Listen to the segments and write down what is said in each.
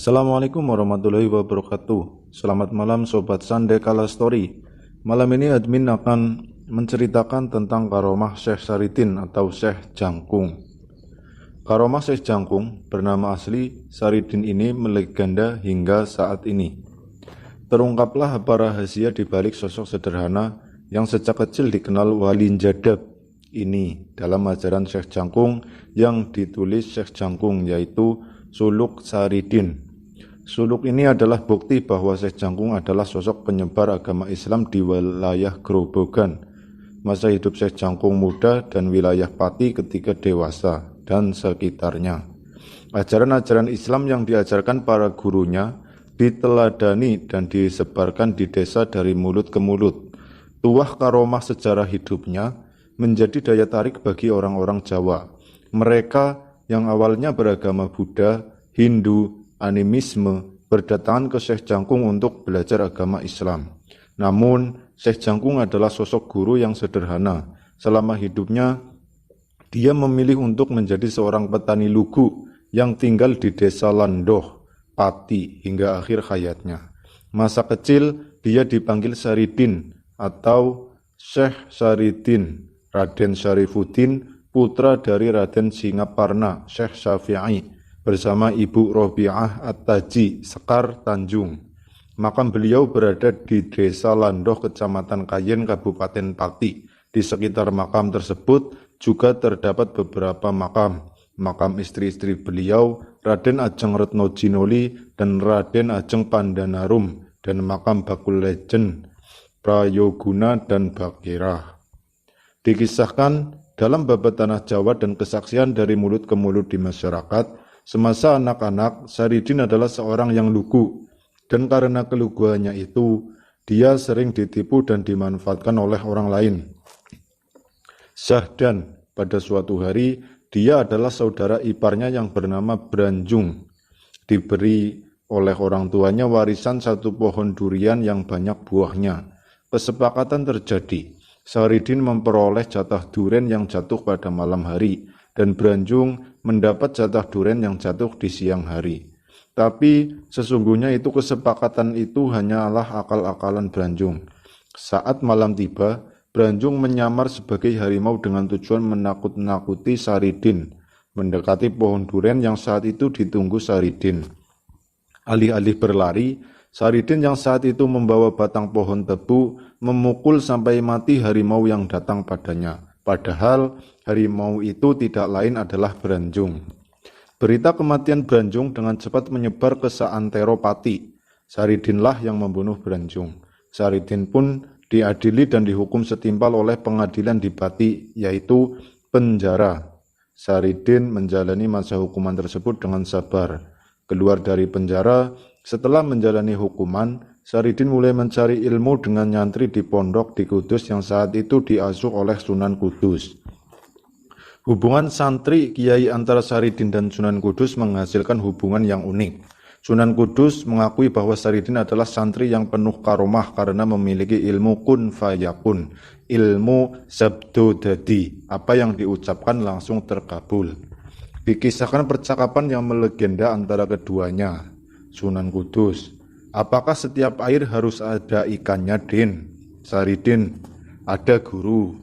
Assalamualaikum warahmatullahi wabarakatuh. Selamat malam Sobat Sande Kala Story. Malam ini admin akan menceritakan tentang karomah Syekh Saridin atau Syekh Jangkung. Karomah Syekh Jangkung bernama asli Saridin ini melegenda hingga saat ini. Terungkaplah apa rahasia di balik sosok sederhana yang sejak kecil dikenal wali jadab ini dalam ajaran Syekh Jangkung yang ditulis Syekh Jangkung, yaitu Suluk Saridin. Suluk ini adalah bukti bahwa Syekh Jangkung adalah sosok penyebar agama Islam di wilayah Grobogan. Masa hidup Syekh Jangkung muda dan wilayah Pati ketika dewasa dan sekitarnya. Ajaran-ajaran Islam yang diajarkan para gurunya diteladani dan disebarkan di desa dari mulut ke mulut. Tuah karomah sejarah hidupnya menjadi daya tarik bagi orang-orang Jawa. Mereka yang awalnya beragama Buddha, Hindu, animisme, berdatangan ke Syekh Jangkung untuk belajar agama Islam. Namun, Syekh Jangkung adalah sosok guru yang sederhana. Selama hidupnya, dia memilih untuk menjadi seorang petani lugu yang tinggal di desa Landoh, Pati, hingga akhir hayatnya. Masa kecil, dia dipanggil Saridin atau Syekh Saridin, Raden Syarifuddin, putra dari Raden Singaparna, Syekh Syafi'i, bersama Ibu Robi'ah At-Taji, Sekar Tanjung. Makam beliau berada di Desa Landoh, Kecamatan Kayen, Kabupaten Pati. Di sekitar makam tersebut juga terdapat beberapa makam. Makam istri-istri beliau, Raden Ajeng Retno Jinoli dan Raden Ajeng Pandanarum, dan makam Bakul Legend, Prayoguna dan Bakirah. Dikisahkan dalam babat tanah Jawa dan kesaksian dari mulut ke mulut di masyarakat, semasa anak-anak, Saridin adalah seorang yang lugu, dan karena keluguannya itu, dia sering ditipu dan dimanfaatkan oleh orang lain. Syahdan, pada suatu hari, dia adalah saudara iparnya yang bernama Branjung. Diberi oleh orang tuanya warisan satu pohon durian yang banyak buahnya. Kesepakatan terjadi. Saridin memperoleh jatah duren yang jatuh pada malam hari, dan Branjung mendapat jatah duren yang jatuh di siang hari. Tapi sesungguhnya itu kesepakatan itu hanyalah akal-akalan Branjung. Saat malam tiba, Branjung menyamar sebagai harimau dengan tujuan menakut-nakuti Saridin, mendekati pohon duren yang saat itu ditunggu Saridin. Alih-alih berlari, Saridin yang saat itu membawa batang pohon tebu memukul sampai mati harimau yang datang padanya. Padahal harimau itu tidak lain adalah Branjung. Berita kematian Branjung dengan cepat menyebar ke seantero Pati. Saridinlah yang membunuh Branjung. Saridin pun diadili dan dihukum setimpal oleh pengadilan di Pati, yaitu penjara. Saridin menjalani masa hukuman tersebut dengan sabar. Keluar dari penjara, setelah menjalani hukuman, Saridin mulai mencari ilmu dengan nyantri di pondok di Kudus yang saat itu diasuh oleh Sunan Kudus. Hubungan santri kiai antara Saridin dan Sunan Kudus menghasilkan hubungan yang unik. Sunan Kudus mengakui bahwa Saridin adalah santri yang penuh karomah karena memiliki ilmu kun fayakun, ilmu sabdo dadi, apa yang diucapkan langsung terkabul. Dikisahkan percakapan yang melegenda antara keduanya. Sunan Kudus, apakah setiap air harus ada ikannya, Din? Saridin, ada guru.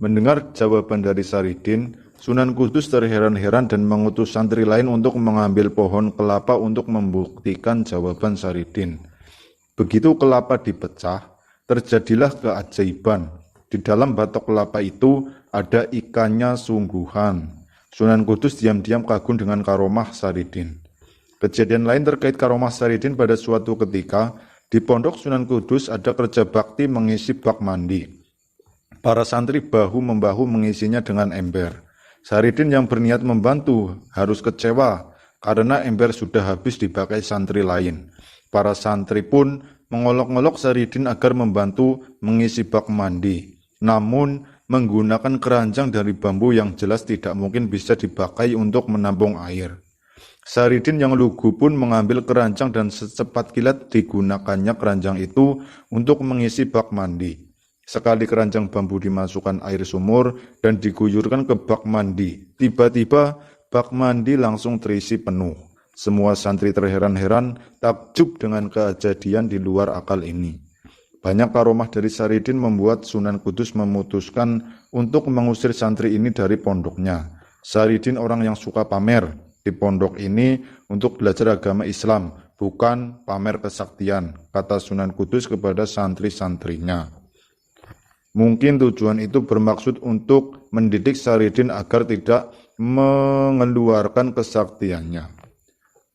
Mendengar jawaban dari Saridin, Sunan Kudus terheran-heran dan mengutus santri lain untuk mengambil pohon kelapa untuk membuktikan jawaban Saridin. Begitu kelapa dipecah, terjadilah keajaiban. Di dalam batok kelapa itu ada ikannya sungguhan. Sunan Kudus diam-diam kagum dengan karomah Saridin. Kejadian lain terkait karomah Saridin pada suatu ketika, di pondok Sunan Kudus ada kerja bakti mengisi bak mandi. Para santri bahu-membahu mengisinya dengan ember. Saridin yang berniat membantu harus kecewa karena ember sudah habis dipakai santri lain. Para santri pun mengolok-olok Saridin agar membantu mengisi bak mandi. Namun, menggunakan keranjang dari bambu yang jelas tidak mungkin bisa dipakai untuk menampung air. Saridin yang lugu pun mengambil keranjang dan secepat kilat digunakannya keranjang itu untuk mengisi bak mandi. Sekali keranjang bambu dimasukkan air sumur dan diguyurkan ke bak mandi, tiba-tiba bak mandi langsung terisi penuh. Semua santri terheran-heran, takjub dengan kejadian di luar akal ini. Banyak karomah dari Saridin membuat Sunan Kudus memutuskan untuk mengusir santri ini dari pondoknya. Saridin orang yang suka pamer di pondok ini untuk belajar agama Islam, bukan pamer kesaktian, kata Sunan Kudus kepada santri-santrinya. Mungkin tujuan itu bermaksud untuk mendidik Saridin agar tidak mengeluarkan kesaktiannya.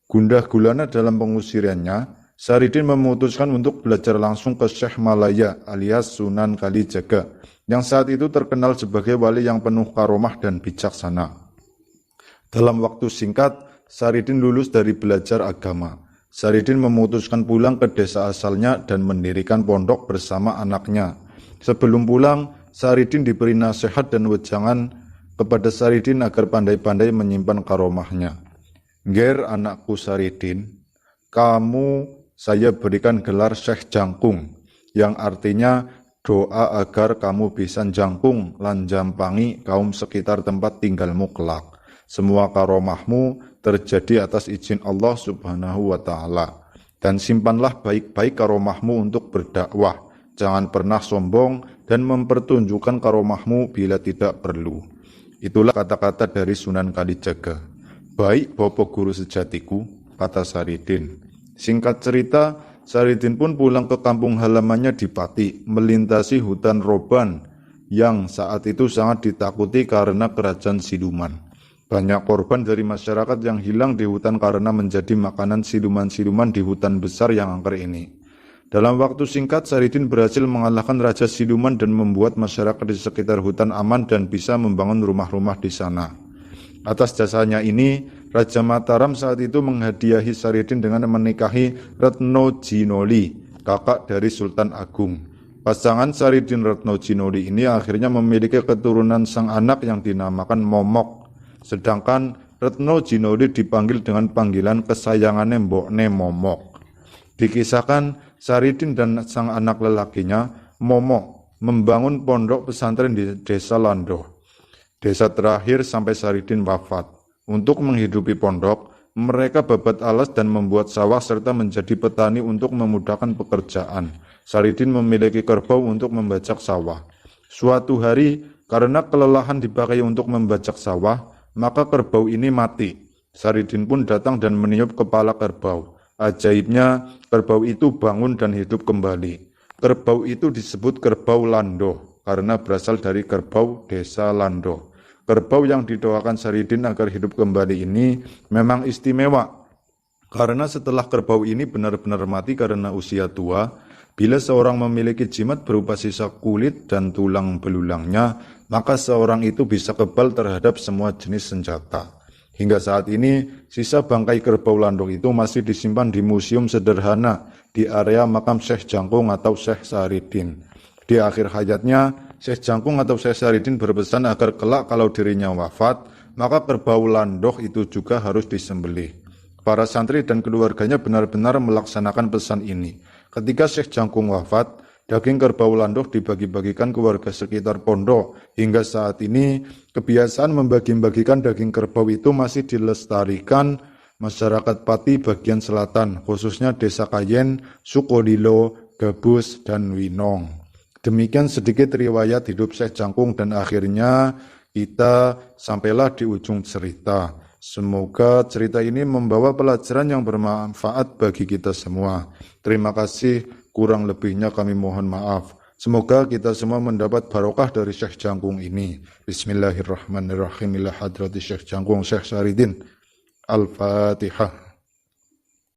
Gundah gulana dalam pengusirannya, Saridin memutuskan untuk belajar langsung ke Syekh Malaya alias Sunan Kalijaga, yang saat itu terkenal sebagai wali yang penuh karomah dan bijaksana. Dalam waktu singkat, Saridin lulus dari belajar agama. Saridin memutuskan pulang ke desa asalnya dan mendirikan pondok bersama anaknya. Sebelum pulang, Saridin diberi nasihat dan wejangan kepada Saridin agar pandai-pandai menyimpan karomahnya. "Ger anakku Saridin, kamu saya berikan gelar Syekh Jangkung, yang artinya doa agar kamu bisa jangkung lan jampangi kaum sekitar tempat tinggalmu kelak. Semua karomahmu terjadi atas izin Allah Subhanahu wa Ta'ala. Dan simpanlah baik-baik karomahmu untuk berdakwah. Jangan pernah sombong dan mempertunjukkan karomahmu bila tidak perlu." Itulah kata-kata dari Sunan Kalijaga. "Baik Bapak Guru sejatiku," kata Saridin. Singkat cerita, Saridin pun pulang ke kampung halamannya di Pati, melintasi hutan roban yang saat itu sangat ditakuti karena kerajaan siluman. Banyak korban dari masyarakat yang hilang di hutan karena menjadi makanan siluman-siluman di hutan besar yang angker ini. Dalam waktu singkat, Saridin berhasil mengalahkan Raja Siluman dan membuat masyarakat di sekitar hutan aman dan bisa membangun rumah-rumah di sana. Atas jasanya ini, Raja Mataram saat itu menghadiahi Saridin dengan menikahi Retno Jinoli, kakak dari Sultan Agung. Pasangan Saridin Retno Jinoli ini akhirnya memiliki keturunan sang anak yang dinamakan Momok. Sedangkan Retno Jinoli dipanggil dengan panggilan kesayangannya Mbokne Momok. Dikisahkan Saridin dan sang anak lelakinya, Momok, membangun pondok pesantren di desa Lando, desa terakhir sampai Saridin wafat. Untuk menghidupi pondok, mereka babat alas dan membuat sawah serta menjadi petani untuk memudahkan pekerjaan. Saridin memiliki kerbau untuk membajak sawah. Suatu hari, karena kelelahan dipakai untuk membajak sawah, maka kerbau ini mati. Saridin pun datang dan meniup kepala kerbau. Ajaibnya, kerbau itu bangun dan hidup kembali. Kerbau itu disebut kerbau Lando, karena berasal dari kerbau desa Lando. Kerbau yang didoakan Saridin agar hidup kembali ini memang istimewa, karena setelah kerbau ini benar-benar mati karena usia tua, bila seorang memiliki jimat berupa sisa kulit dan tulang belulangnya, maka seorang itu bisa kebal terhadap semua jenis senjata. Hingga saat ini, sisa bangkai kerbau Landung itu masih disimpan di museum sederhana di area makam Syekh Jangkung atau Syekh Saridin. Di akhir hayatnya, Syekh Jangkung atau Syekh Saridin berpesan agar kelak kalau dirinya wafat, maka kerbau Landoh itu juga harus disembelih. Para santri dan keluarganya benar-benar melaksanakan pesan ini. Ketika Syekh Jangkung wafat, daging kerbau Landoh dibagi-bagikan ke warga sekitar pondok. Hingga saat ini, kebiasaan membagi-bagikan daging kerbau itu masih dilestarikan masyarakat Pati bagian selatan, khususnya Desa Kayen, Sukolilo, Gabus, dan Winong. Demikian sedikit riwayat hidup Syekh Jangkung dan akhirnya kita sampailah di ujung cerita. Semoga cerita ini membawa pelajaran yang bermanfaat bagi kita semua. Terima kasih, kurang lebihnya kami mohon maaf. Semoga kita semua mendapat barokah dari Syekh Jangkung ini. Bismillahirrahmanirrahim. Ila hadrati Syekh Jangkung Syekh Saridin. Al-Fatihah.